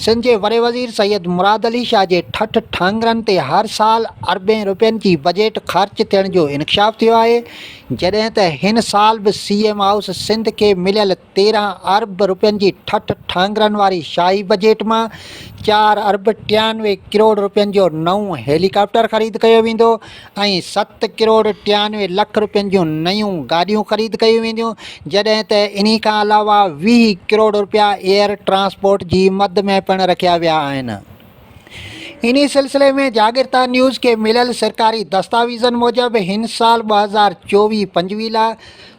सिंध के वॾे वज़ीर सैयद मुराद अली शाह के ठठ ठांगरनि ते हर साल अरबें रुपयनि की बजट ख़र्च थियण जो इंकशाफ थियो आहे, जॾहिं त हिन साल भी सीएम हाउस सिंध के मिलियल 13 अरब रुपयनि की ठठ ठांगरनि वारी शाही बजट में 4 अरब 93 करोड़ रुपयनि जो नओं हेलीकॉप्टर ख़रीद कयो वेंदो ऐं 7 करोड़ 93 लख रुपयनि जूं नयूं गाॾियूं ख़रीद कयूं वेंदियूं, जॾहिं त इन्ही खां अलावा 20 करोड़ रुपया एयर ट्रांसपोर्ट जी मद में पिण रखिया विया आहिनि। इन्ही सिलसिले में जागीरदार न्यूज़ के मिलियल सरकारी दस्तावेज़नि मूजब हिन साल 2024-25 लाइ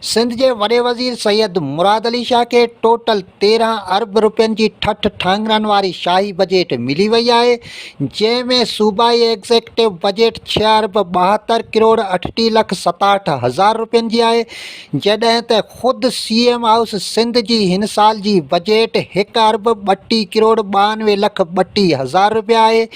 सिंध के वॾे वज़ीर सैयद मुराद अली शाह के टोटल 13 अरब रुपयनि की ठठ ठांगरनि वारी शाही बजट मिली वई आहे, जंहिंमें सूबाई एग्ज़ेक्टिव बजट 6 अरब 72 करोड़ 38 लख 67 हज़ार रुपयनि जी आहे, जॾहिं त ख़ुदि सीएम हाउस सिंध जी हिन साल जी बजट 1 अरब 32 करोड़ 92 लख 32 हज़ार रुपया आहे।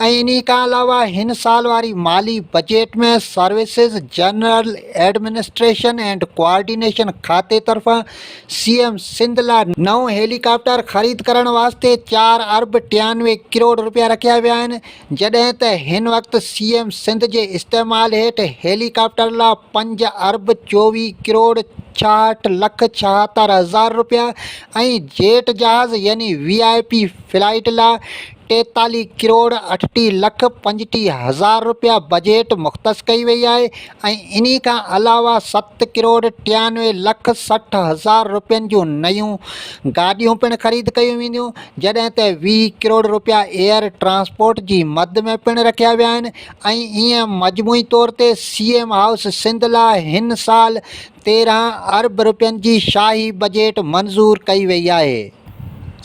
इन्ही का अलावा हिन साल वारी माली बजट में services general administration and coordination खाते तरफा सीएम सिंध लाइ नओं हेलीकॉप्टर ख़रीद करण वास्ते 4 अरब 93 करोड़ रुपया रखिया विया आहिनि, जॾहिं त हिन वक़्तु सीएम सिंध जे इस्तेमाल हेठि हेलीकॉप्टर लाइ 5 अरब 24 करोड़ 66 लख 76 हज़ार रुपया ऐं जेट जहाज़ यानी VIP फ्लाइट लाइ 43 करोड़ 38 लख 25 हज़ार रुपया बजट मुख़्तस कई वई आहे ऐं इन्ही खां अलावा 7 करोड़ 93 लख 60 हज़ार रुपयनि जूं नयूं गाॾियूं पिण ख़रीद कयूं वेंदियूं, जॾहिं त 20 करोड़ रुपया एयर ट्रांसपोर्ट जी मद में पिण रखिया विया आहिनि ऐं ईअं मजमूई तौर ते सीएम हाउस सिंध लाइ हिन साल 13 अरब रुपयनि जी शाही बजट मंज़ूर कई वई आहे।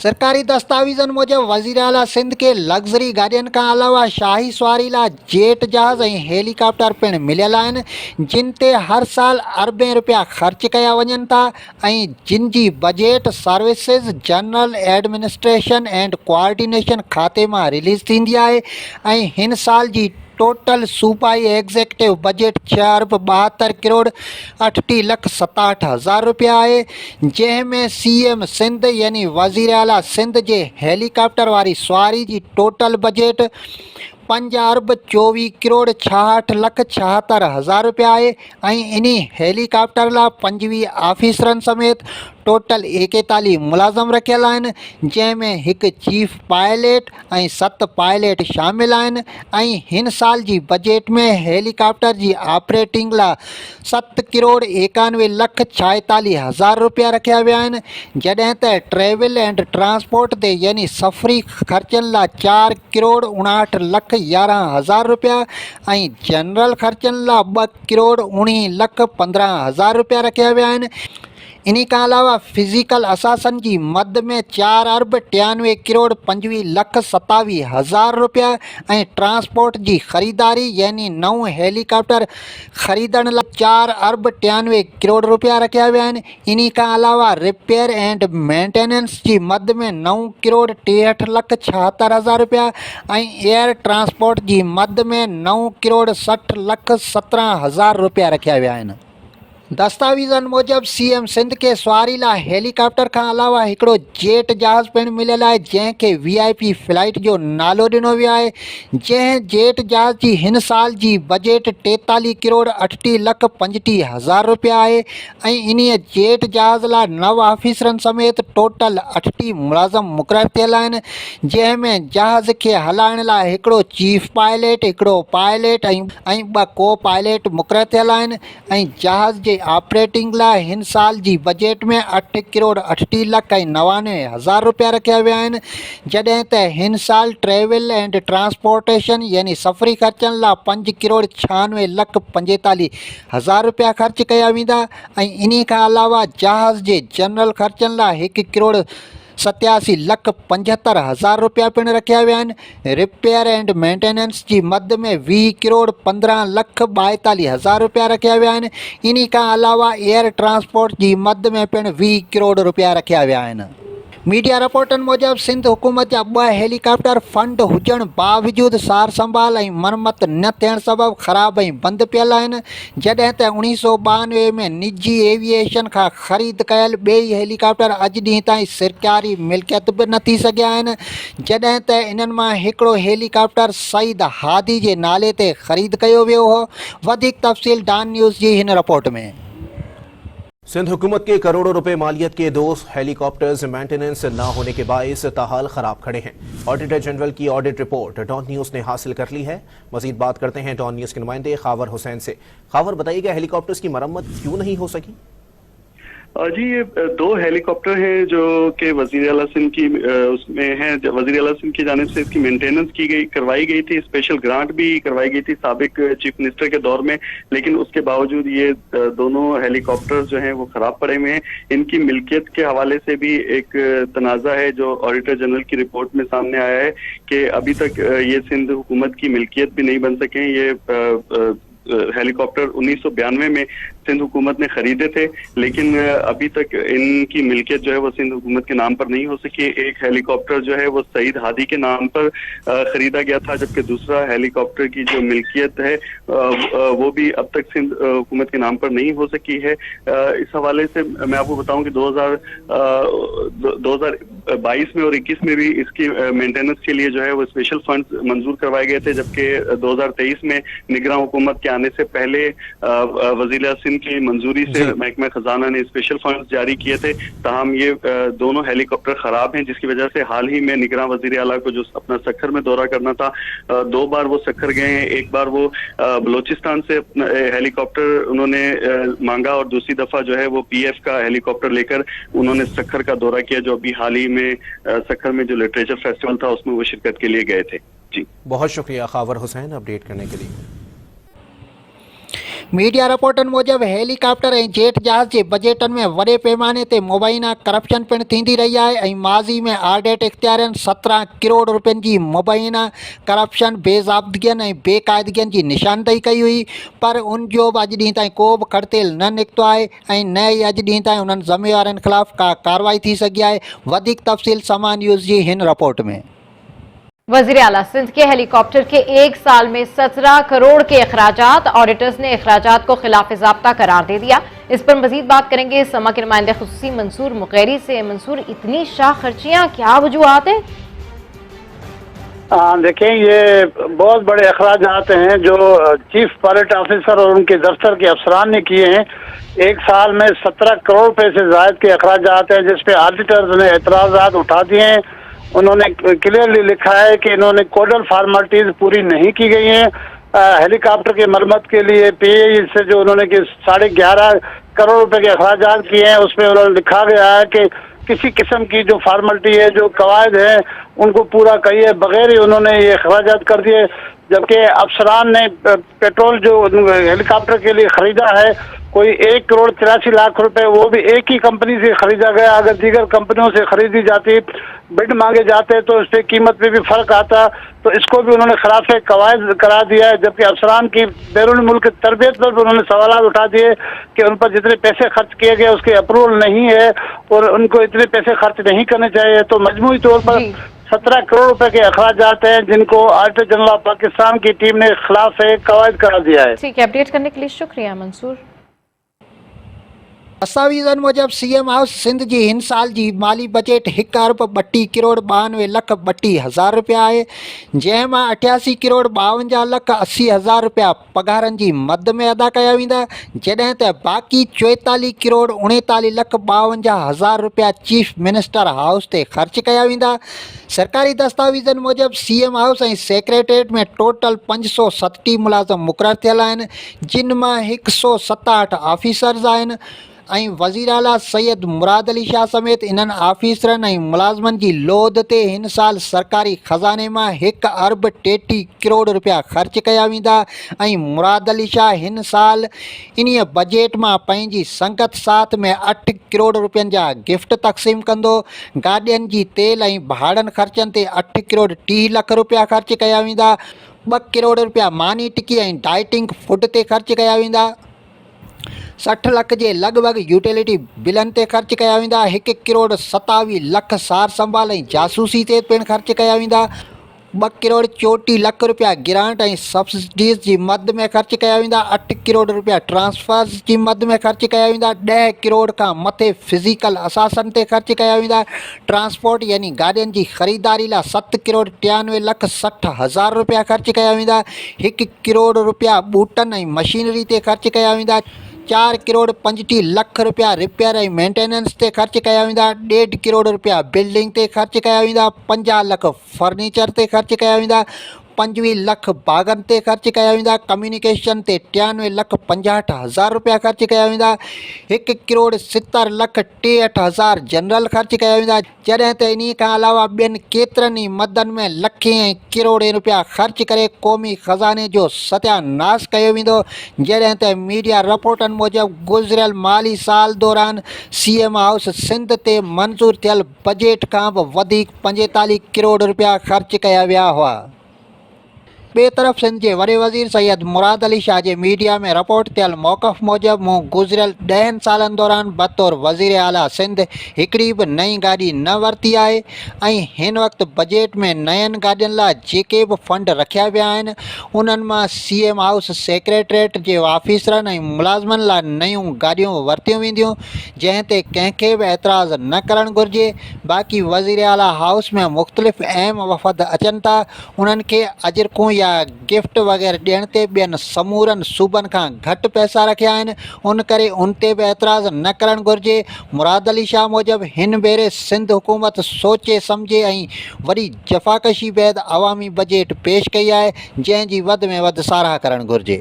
सरकारी दस्तावेज़नि मूजब वज़ीर आला सिंध के लग्ज़री गाॾियुनि खां अलावा शाही सवारी लाइ जेट जहाज़ ऐं हेलीकॉप्टर पिण मिलियल आहिनि, जिन ते हर साल अरबें रुपया ख़र्च कया वञनि था ऐं जिन जी budget services general administration and coordination खाते में रिलीज़ थींदी आहे ऐं हिन साल जी टोटल सूबाई एग्ज़ेक्टिव बजट 6 अरब 72 करोड़ 38 लख 67 हज़ार रुपया आहे, जंहिंमें सीएम सिंध यानी वज़ीर आला सिंध जे हेलीकॉप्टर वारी सवारी जी टोटल बजट 5 अरब 24 करोड़ 66 लख 76 हज़ार रुपया आहे ऐं इन्ही हेलीकॉप्टर लाइ 25 ऑफिसरनि समेत टोटल 41 मुलाज़िम रखियल आहिनि, जंहिंमें 1 चीफ पायलट ऐं 7 पायलट शामिल आहिनि ऐं हिन साल जी बजट में हेलीकॉप्टर जी ऑपरेटिंग लाइ 7 करोड़ 91 लख 46 हज़ार रुपया रखिया विया आहिनि, जॾहिं त ट्रेवल एंड ट्रांसपोर्ट ते यानी सफ़री ख़र्चनि लाइ 4 करोड़ 59 लख 11 हज़ार रुपया ऐं जनरल ख़र्चनि लाइ 2 करोड़ 19 लख 15 हज़ार रुपया रखिया विया आहिनि। इन्ही खां अलावा फिज़िकल असासन जी मद में 4 अरब 93 करोड़ 25 लख 27 हज़ार रुपया ऐं ट्रांसपोर्ट जी ख़रीदारी यानी नओं हेलीकॉप्टर ख़रीदण लाइ 4 अरब 93 करोड़ रुपया रखिया विया आहिनि। इन्ही खां अलावा रिपेयर एंड मेंटेनेंस जी मद में 9 करोड़ 63 लख 76 हज़ार रुपया ऐं एयर ट्रांसपोर्ट जी मद में 9 करोड़ 60 लख 17 हज़ार रुपया रखिया विया आहिनि। दस्तावेज़नि मूजब सीएम सिंध के सवारी लाइ हेलीकॉप्टर खां अलावा हिकिड़ो जेट जहाज़ पिण मिलियल आहे, जंहिंखे VIP फ्लाइट जो नालो ॾिनो वियो आहे, जंहिं जेट जहाज़ जी हिन साल जी बजट 43 करोड़ 38 लख 25 हज़ार रुपया आहे ऐं इन्हीअ जेट जहाज़ लाइ 9 ऑफिसरनि समेत टोटल 38 मुलाज़िम मुक़ररु थियल आहिनि, जंहिंमें जहाज़ खे हलाइण लाइ हिकिड़ो चीफ पायलट, हिकिड़ो पायलट ऐं 2 को पायलट मुक़ररु थियल आहिनि ऐं जहाज़ जे ऑपरेटिंग लाइ हिन साल जी बजट में 8 करोड़ 38 लख 99 हज़ार रुपया रखिया विया आहिनि, जॾहिं त हिन साल ट्रेवल एंड ट्रांसपोर्टेशन यानी सफ़री ख़र्चनि लाइ 5 करोड़ 96 लख 45 हज़ार रुपया ख़र्च कया वेंदा ऐं इन्ही खां अलावा जहाज़ जे जनरल ख़र्चनि लाइ 1 करोड़ 87 लख 75 हज़ार रुपया पिण रखिया विया आहिनि। रिपेयर एंड मेंटेनेंस जी मद में 20 करोड़ 15 लख 42 हज़ार रुपया रखिया विया आहिनि। इन्ही खां अलावा एयर ट्रांसपोर्ट जी मद में पिण 20 करोड़ रुपया रखिया विया आहिनि। मीडिया रिपोर्टनि मूजिबि सिंध हुकूमत जा 2 हेलीकॉप्टर फंड हुजण बावजूदि सार संभाल ऐं मरम्मत न थियण सबबि ख़राब ऐं बंदि पियल आहिनि, जॾहिं त 1992 में निजी एविएशन खां ख़रीद कयल ॿेई हेलीकॉप्टर अॼु ॾींहं ताईं सरकारी मिल्कियत बि न थी सघिया आहिनि, जॾहिं त इन्हनि मां हिकिड़ो हेलीकॉप्टर सईद हादी जे नाले ते ख़रीद कयो वियो हो। वधीक तफ़सील डॉन न्यूज़ जी हिन रिपोर्ट में। सिंध हुकूमत के करोड़ों रुपए मालियत के 2 हेलीकॉप्टर्स मेंटेनेंस न होने के बायस ताहाल खराब खड़े हैं। ऑडिटर जनरल की ऑडिट रिपोर्ट डॉन न्यूज़ ने हासिल कर ली है। मजीद बात करते हैं डॉन न्यूज़ के नुमाइंदे खावर हुसैन से। खावर, बताइएगा हेलीकॉप्टर्स की मरम्मत क्यों नहीं हो सकी? जी, ये 2 हेलीकॉप्टर हैं जो कि वजीर आला सिंध की उसमें हैं। वजीर आला सिंध की जानिब से इसकी मेंटेनेंस करवाई गई थी, स्पेशल ग्रांट भी करवाई गई थी साबिक चीफ मिनिस्टर के दौर में, लेकिन उसके बावजूद ये दोनों हेलीकॉप्टर जो हैं वो खराब पड़े हुए हैं। इनकी मिल्कियत के हवाले से भी एक तनाज़ा है जो ऑडिटर जनरल की रिपोर्ट में सामने आया है कि अभी तक ये सिंध हुकूमत की मिल्कियत भी नहीं बन सके। ये हेलीकॉप्टर 1992 में सिंध हुकूमत ने खरीदे थे, लेकिन अभी तक इनकी मिल्कियत जो है वो सिंध हुकूमत के नाम पर नहीं हो सकी। एक हेलीकॉप्टर जो है वो सईद हादी के नाम पर खरीदा गया था, जबकि दूसरा हेलीकॉप्टर की जो मिल्कियत है वो भी अब तक सिंध हुकूमत के नाम पर नहीं हो सकी है। इस हवाले से मैं आपको बताऊं कि 2022 में और 21 में भी इसकी मेंटेनेंस के लिए जो है वो स्पेशल फंड मंजूर करवाए गए थे, जबकि 2023 में निगरान हुकूमत के आने से पहले वज़ीर सिंध की मंजूरी से महकमा खजाना ने स्पेशल फंड जारी किए थे। ताहम ये दोनों हेलीकॉप्टर खराब हैं, जिसकी वजह से हाल ही में निगरान वज़ीर आला को जो अपना सक्खर में दौरा करना था, 2 बार वो सक्खर गए हैं। एक बार वो बलोचिस्तान से हेलीकॉप्टर उन्होंने मांगा और दूसरी दफा जो है वो PF का हेलीकॉप्टर लेकर उन्होंने सक्खर का दौरा किया, जो अभी हाल ही में सक्खर में जो लिटरेचर फेस्टिवल था उसमें वो शिरकत के लिए गए थे। जी, बहुत शुक्रिया खावर हुसैन अपडेट करने के लिए। मीडिया रिपोर्टनि मूजिबि हेलीकॉप्टर ऐं जेट जहाज़ जे बजटनि में वॾे पैमाने ते मुबैना करप्शन पिणु थींदी रही आहे ऐं माज़ी में आडिट इख़्तियारनि 17 करोड़ रुपयनि जी मुबैना करप्शन, बेज़ाब्तगियनि ऐं बेक़ाइदगियनि जी निशानदेही कई हुई, पर उन जो बि अॼु ॾींहं ताईं को बि खड़तेल न निकितो आहे ऐं न ई अॼु ॾींहं ताईं उन्हनि ज़िम्मेवारनि ख़िलाफ़ का कार्रवाई थी सघी आहे। वधीक तफ़सील समा न्यूज़ जी हिन रिपोर्ट में। वज़ीर आला सिंध के हेलीकॉप्टर के 1 साल में 17 करोड़ के अखराजात, ऑडिटर्स ने अखराजात को खिलाफ ज़ाब्ता करार दे दिया। इस पर मजीद बात करेंगे समा के नुमाइंदे खुसूसी मंसूर मुगैरी से। मंसूर, इतनी शाह खर्चियाँ क्या वजूहात हैं? देखें, ये बहुत बड़े अखराजात हैं जो चीफ पॉलिट ऑफिसर और उनके दफ्तर के अफसरान ने किए हैं। 1 साल में 17 करोड़ रुपए से ज़ायद के अखराजात हैं, जिसपे ऑडिटर्स ने एतराज़ात उठा दिए हैं। उन्होंने क्लियरली लिखा है कि इन्होंने कोडल फॉर्मेलिटीज पूरी नहीं की गई हैं। हेलीकॉप्टर की मरम्मत के लिए PAE से जो उन्होंने 11.5 करोड़ रुपए के अखराजात किए हैं, उसमें उन्होंने लिखा गया है कि किसी किस्म की जो फॉर्मेलिटी है, जो कवायद है, उनको पूरा किए बगैर ही उन्होंने ये अखराजात कर दिए। जबकि अफसरान ने पेट्रोल जो हेलीकॉप्टर के लिए खरीदा है, कोई 1 करोड़ 83 लाख रुपए, वो भी एक ही कंपनी से खरीदा गया। अगर दीगर कंपनियों से खरीदी जाती, बिड मांगे जाते तो उससे कीमत में भी फर्क आता, तो इसको भी उन्होंने खिलाफ कवायद करा दिया है। जबकि अफसरान की बैरून मुल्क तरबियत पर भी उन्होंने सवाल उठा दिए कि उन पर जितने पैसे खर्च किए गए उसके अप्रूवल नहीं है और उनको इतने पैसे खर्च नहीं करने चाहिए। तो मजमूई तौर पर 17 करोड़ रुपए के अखराजात हैं, जिनको ऑडिटर जनरल ऑफ पाकिस्तान की टीम ने खिलाफ कवायद करा दिया है। ठीक है, अपडेट करने के लिए शुक्रिया मंसूर। दस्तावेज़नि मूजिबि CM हाउस सिंध जी हिन साल जी माली बजट 1 अरब 32 करोड़ 92 लख 32 हज़ार रुपया आहे, जंहिं मां 88 करोड़ 52 लख 80 हज़ार रुपया पघारनि जी मद में अदा कया वेंदा, जॾहिं त बाक़ी 44 करोड़ 39 लख 52 हज़ार रुपया चीफ मिनिस्टर हाउस ते ख़र्च कया वेंदा। सरकारी दस्तावेज़नि मूजिबि CM हाउस ऐं सेक्रेटरीट में टोटल 537 मुलाज़िम मुक़ररु थियल आहिनि, जिन मां 167 ऑफिसर्स आहिनि ऐं वज़ीर आला सैयद मुराद अली शाह समेत इन्हनि ऑफिसरनि ऐं मुलाज़िमनि जी लोध ते हिन साल सरकारी ख़ज़ाने मां 1 अरब 33 करोड़ रुपया ख़र्च कया वेंदा ऐं मुराद अली शाह हिन साल इन्हीअ बजट मां पंहिंजी संगत साथ में 8 करोड़ रुपयनि जा गिफ्ट तक़सीम कंदो। गाॾियुनि जी तेल ऐं भाड़नि ख़र्चनि ते 8 करोड़ 30 लख रुपया ख़र्च कया वेंदा, 2 करोड़ रुपया मानी टिकी ऐं डाइटिंग फूड ते ख़र्च कया वेंदा। 60 लख जे लॻभॻि यूटिलिटी बिलनि ते ख़र्च कया वेंदा। 1 करोड़ 27 लख सार संभाल ऐं जासूसी ते पिणु ख़र्च कया वेंदा। 2 करोड़ 34 लख रुपया ग्रांट ऐं सब्सिडीज़ जी मद में ख़र्च कया वेंदा। 8 करोड़ रुपया ट्रांसफर्स जी मद में ख़र्च कया वेंदा। 10 करोड़ खां मथे फिज़िकल असासनि ते ख़र्च कया वेंदा। ट्रांसपोर्ट यानी गाॾियुनि जी ख़रीदारी लाइ 7 करोड़ 93 लख 60 हज़ार रुपया ख़र्च कया वेंदा। 1 करोड़ रुपया बूटनि ऐं मशीनरी ते ख़र्च कया वेंदा। 4 करोड़ 25 लख रुपया रिपेयर ऐं मेंटेनेंस ते ख़र्च कया वेंदा। 1.5 करोड़ रुपया बिल्डिंग ते ख़र्च कया वेंदा। 50 लख फर्नीचर ते ख़र्च कया वेंदा। 25 लख बागनि ते ख़र्च कया वेंदा। कम्युनिकेशन ते 93 लख 65 हज़ार रुपया ख़र्च कया वेंदा। 1 करोड़ 70 लख 63 हज़ार जनरल ख़र्च कया वेंदा। जॾहिं त इन खां अलावा ॿियनि केतिरनि ई मदनि में लखें ऐं करोड़े रुपया ख़र्च करे क़ौमी ख़ज़ाने जो सत्यानाश कयो वेंदो। जॾहिं त मीडिया रिपोर्टनि मूजिबि गुज़िरियल माली साल दौरान CM हाउस सिंध ते मंज़ूर थियल बजट खां बि वधीक 45 करोड़ रुपया ख़र्च कया विया हुआ। ॿिए तरफ़ सिंध जे वॾे वज़ीर सैयद मुराद अली शाह जे मीडिया में रिपोर्ट थियल मौक़फ़ मूजिबि मूं गुज़िरियल 10 सालनि दौरान बतौर वज़ीर आला सिंध हिकिड़ी बि नई गाॾी न वरिती आहे ऐं हिन वक़्तु बजट में नयनि गाॾियुनि लाइ जेके बि फंड रखिया विया आहिनि उन्हनि मां CM हाउस सेक्रेटरेट जे ऑफिसरनि ऐं मुलाज़िमनि लाइ नयूं गाॾियूं वरितियूं वेंदियूं जंहिं ते कंहिंखे बि एतिराज़ न करणु घुरिजे। बाक़ी वज़ीर आला हाउस में मुख़्तलिफ़ अहम वफ़द अचनि था, उन्हनि खे अजरकूं या गिफ्ट वग़ैरह ॾियण ते ॿियनि समूरनि सूबनि खां घटि पैसा रखिया आहिनि, उन करे उन ते बि एतिराज़ न करणु घुरिजे। मुराद अली शाह मूजिबि हिन भेरे सिंध हुकूमत सोचे सम्झे ऐं वॾी जफ़ाकशी बैदि अवामी बजट पेश कई आहे जंहिंजी वधि में वधि साराह करणु घुरिजे।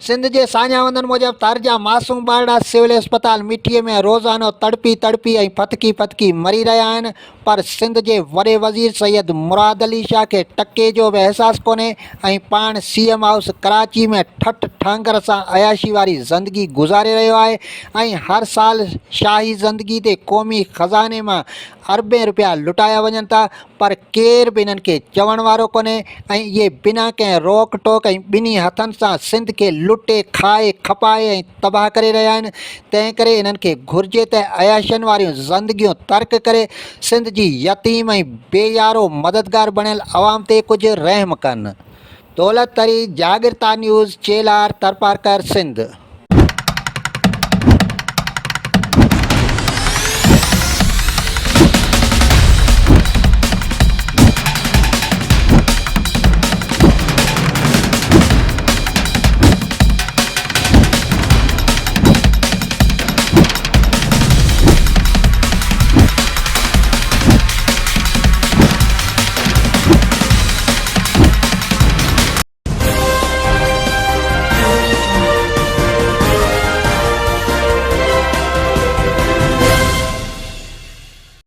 सिंध जे साञावंदनि मूजिबि तारजा मासूम ॿारड़ा सिविल अस्पताल मिटीअ में रोज़ानो तड़पी ऐं फतकी मरी रहिया आहिनि, पर सिंध जे वॾे वज़ीर सैयद मुराद अली शाह खे टके जो बि अहसासु कोन्हे ऐं पाण CM हाउस कराची में ठठ ठांगर सां अयाशी वारी ज़िंदगी गुज़ारे रहियो आहे ऐं हर साल शाही ज़िंदगी ते क़ौमी ख़ज़ाने मां अरबें रुपया लुटाया वञनि था, पर केर बि इन्हनि खे चवण वारो कोन्हे ऐं इहे बिना कंहिं रोक टोक ऐं ॿिन्ही हथनि सां सिंध खे लुटे खाए खपाए ऐं तबाह करे रहिया आहिनि। तंहिं करे इन्हनि खे घुरिजे त अयाशनि वारियूं ज़िंदगियूं तर्क करे सिंध जी यतीम ऐं बेयारो मददगार बणियल आवाम ते कुझु रहम कनि। दौलत तरी जागरता न्यूज़ चेलार तरपारकर सिंध।